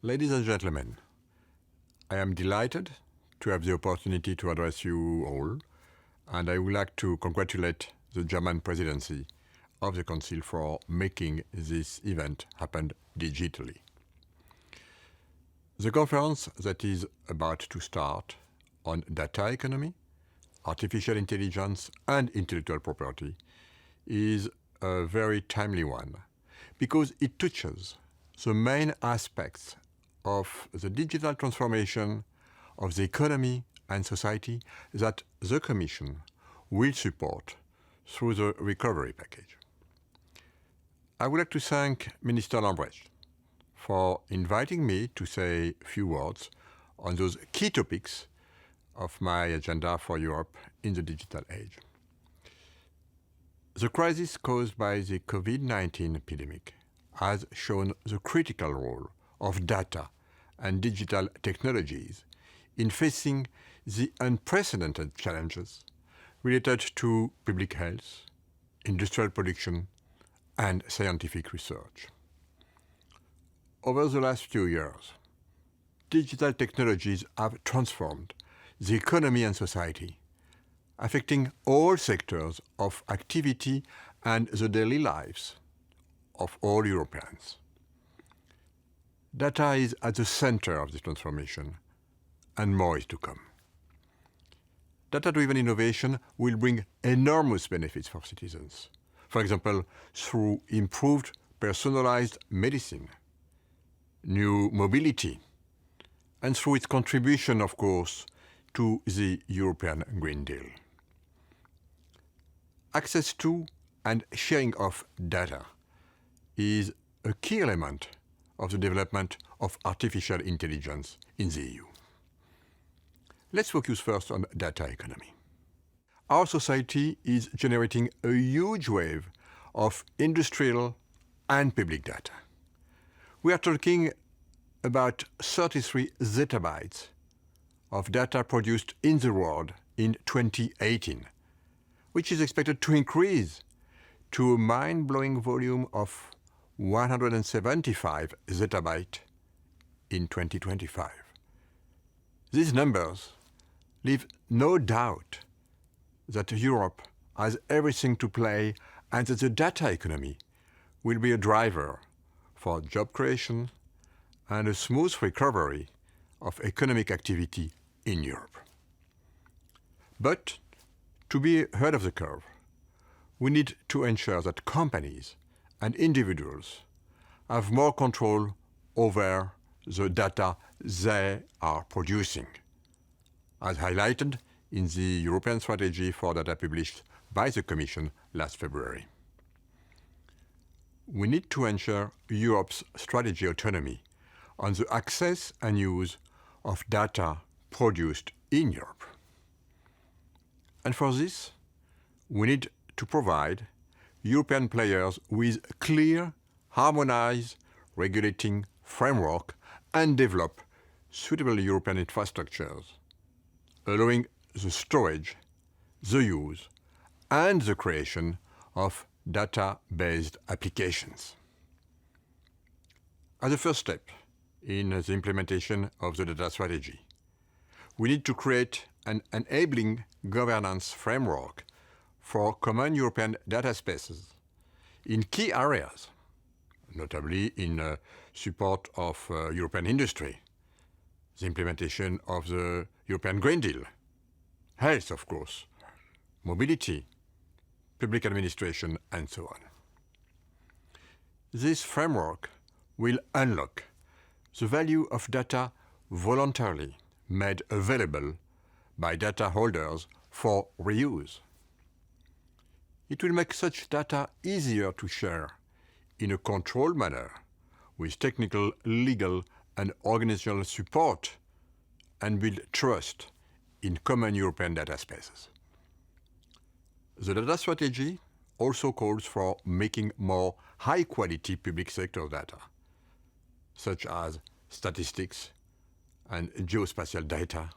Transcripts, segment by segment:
Ladies and gentlemen, I am delighted to have the opportunity to address you all, and I would like to congratulate the German Presidency of the Council for making this event happen digitally. The conference that is about to start on data economy, artificial intelligence, and intellectual property is a very timely one because it touches the main aspects of the digital transformation of the economy and society that the Commission will support through the recovery package. I would like to thank Minister Lambrecht for inviting me to say a few words on those key topics of my agenda for Europe in the digital age. The crisis caused by the COVID-19 epidemic has shown the critical role of data and digital technologies in facing the unprecedented challenges related to public health, industrial production, and scientific research. Over the last few years, digital technologies have transformed the economy and society, affecting all sectors of activity and the daily lives of all Europeans. Data is at the center of this transformation, and more is to come. Data-driven innovation will bring enormous benefits for citizens, for example, through improved personalized medicine, new mobility, and through its contribution, of course, to the European Green Deal. Access to and sharing of data is a key element of the development of artificial intelligence in the EU. Let's focus first on data economy. Our society is generating a huge wave of industrial and public data. We are talking about 33 zettabytes of data produced in the world in 2018, which is expected to increase to a mind-blowing volume of 175 zettabytes in 2025. These numbers leave no doubt that Europe has everything to play and that the data economy will be a driver for job creation and a smooth recovery of economic activity in Europe. But to be ahead of the curve, we need to ensure that companies and individuals have more control over the data they are producing, as highlighted in the European Strategy for Data published by the Commission last February. We need to ensure Europe's strategy autonomy on the access and use of data produced in Europe. And for this, we need to provide European players with clear, harmonized regulating framework and develop suitable European infrastructures, allowing the storage, the use, and the creation of data-based applications. As a first step in the implementation of the data strategy, we need to create an enabling governance framework for common European data spaces in key areas, notably in support of European industry, the implementation of the European Green Deal, health, of course, mobility, public administration, and so on. This framework will unlock the value of data voluntarily made available by data holders for reuse. It will make such data easier to share in a controlled manner with technical, legal, and organizational support and build trust in common European data spaces. The data strategy also calls for making more high-quality public sector data, such as statistics and geospatial data,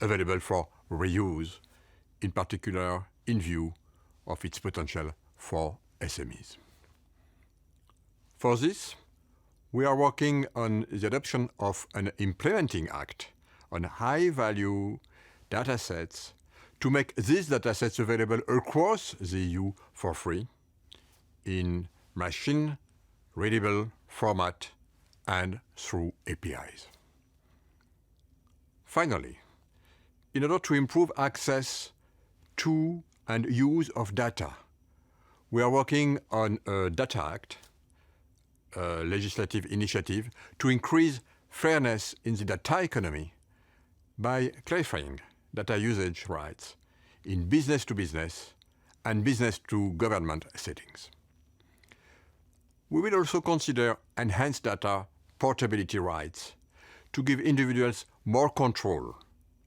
available for reuse, in particular in view of its potential for SMEs. For this, we are working on the adoption of an implementing act on high-value datasets to make these datasets available across the EU for free in machine-readable format and through APIs. Finally, in order to improve access to and use of data, we are working on a Data Act, a legislative initiative to increase fairness in the data economy by clarifying data usage rights in business-to-business and business-to-government settings. We will also consider enhanced data portability rights to give individuals more control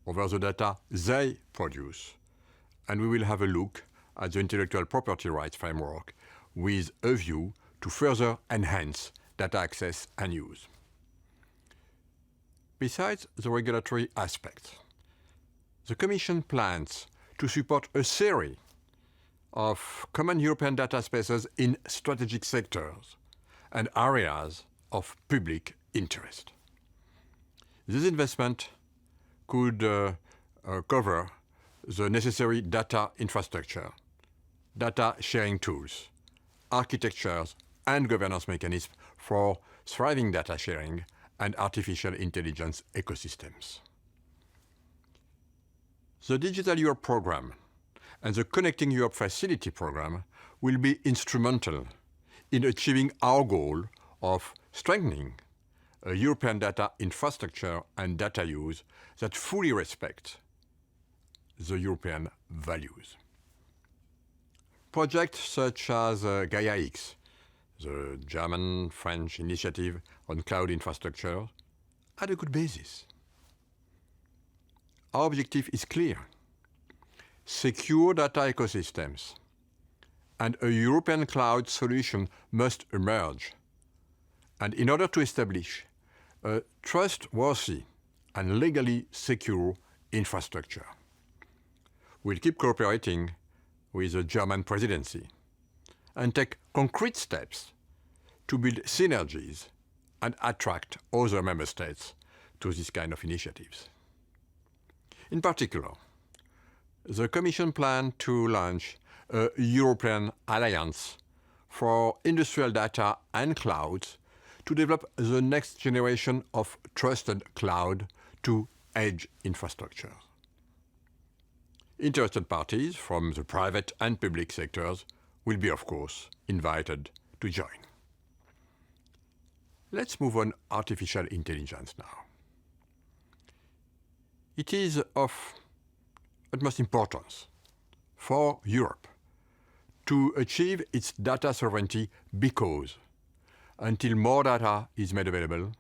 over the data they produce, and we will have a look at the intellectual property rights framework with a view to further enhance data access and use. Besides the regulatory aspects, the Commission plans to support a series of common European data spaces in strategic sectors and areas of public interest. This investment could cover the necessary data infrastructure, data sharing tools, architectures, and governance mechanisms for thriving data sharing and artificial intelligence ecosystems. The Digital Europe program and the Connecting Europe Facility program will be instrumental in achieving our goal of strengthening a European data infrastructure and data use that fully respect the European values. Projects such as Gaia-X, the German-French initiative on cloud infrastructure, had a good basis. Our objective is clear: secure data ecosystems, and a European cloud solution must emerge. And in order to establish a trustworthy and legally secure infrastructure, we'll keep cooperating with the German Presidency and take concrete steps to build synergies and attract other member states to this kind of initiatives. In particular, the Commission plans to launch a European Alliance for Industrial Data and Clouds to develop the next generation of trusted cloud to edge infrastructure. Interested parties from the private and public sectors will be, of course, invited to join. Let's move on artificial intelligence now. It is of utmost importance for Europe to achieve its data sovereignty because, until more data is made available,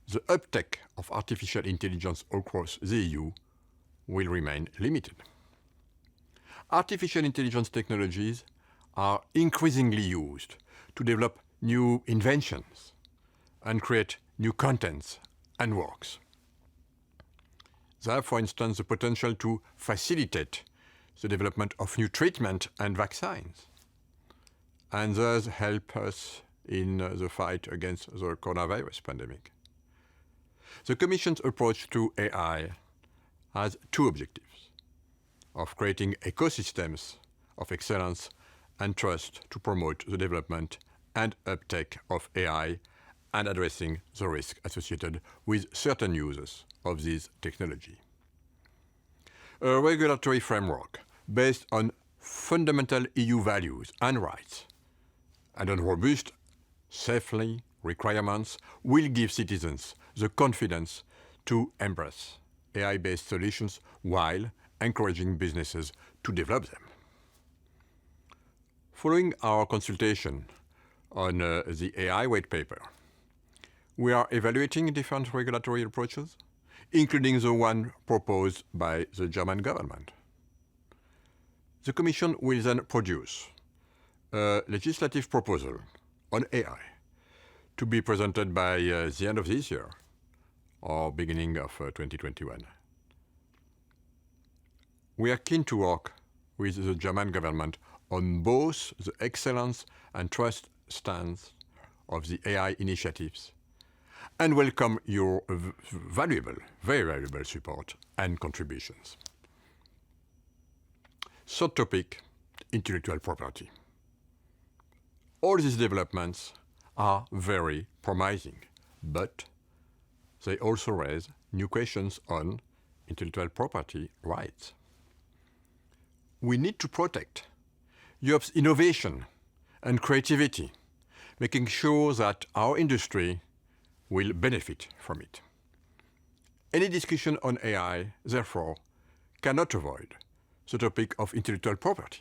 the uptake of artificial intelligence across the EU will remain limited. Artificial intelligence technologies are increasingly used to develop new inventions and create new contents and works. They have, for instance, the potential to facilitate the development of new treatment and vaccines, and thus help us in the fight against the coronavirus pandemic. The Commission's approach to AI has two objectives: of creating ecosystems of excellence and trust to promote the development and uptake of AI and addressing the risk associated with certain uses of this technology. A regulatory framework based on fundamental EU values and rights and on robust safety requirements will give citizens the confidence to embrace AI-based solutions while encouraging businesses to develop them. Following our consultation on the AI white paper, we are evaluating different regulatory approaches, including the one proposed by the German government. The Commission will then produce a legislative proposal on AI to be presented by the end of this year or beginning of 2021. We are keen to work with the German government on both the excellence and trust stance of the AI initiatives and welcome your valuable, very valuable support and contributions. Third topic, intellectual property. All these developments are very promising, but they also raise new questions on intellectual property rights. We need to protect Europe's innovation and creativity, making sure that our industry will benefit from it. Any discussion on AI, therefore, cannot avoid the topic of intellectual property.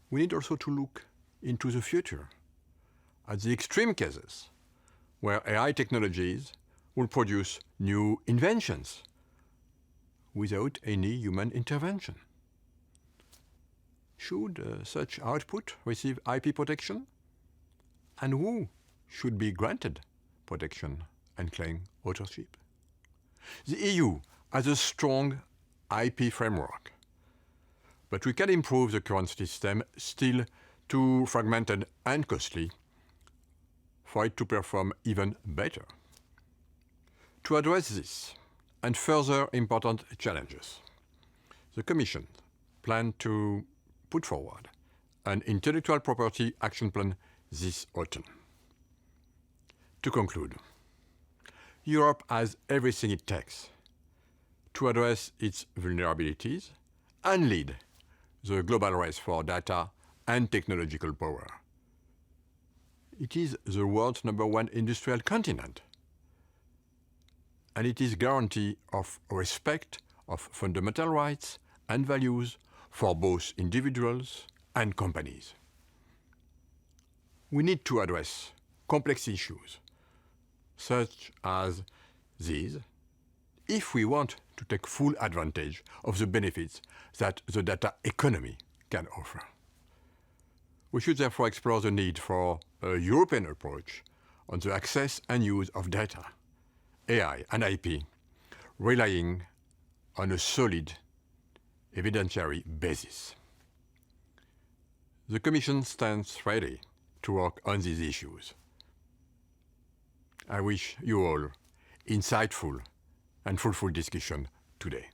We need also to look into the future, at the extreme cases where AI technologies will produce new inventions without any human intervention. Should such output receive IP protection? And who should be granted protection and claim authorship? The EU has a strong IP framework, but we can improve the current system still too fragmented and costly for it to perform even better. To address this and further important challenges, the Commission plans to put forward an intellectual property action plan this autumn. To conclude, Europe has everything it takes to address its vulnerabilities and lead the global race for data and technological power. It is the world's #1 industrial continent, and it is guarantee of respect of fundamental rights and values for both individuals and companies. We need to address complex issues such as these if we want to take full advantage of the benefits that the data economy can offer. We should therefore explore the need for a European approach on the access and use of data, AI and IP, relying on a solid evidentiary basis. The Commission stands ready to work on these issues. I wish you all insightful and fruitful discussion today.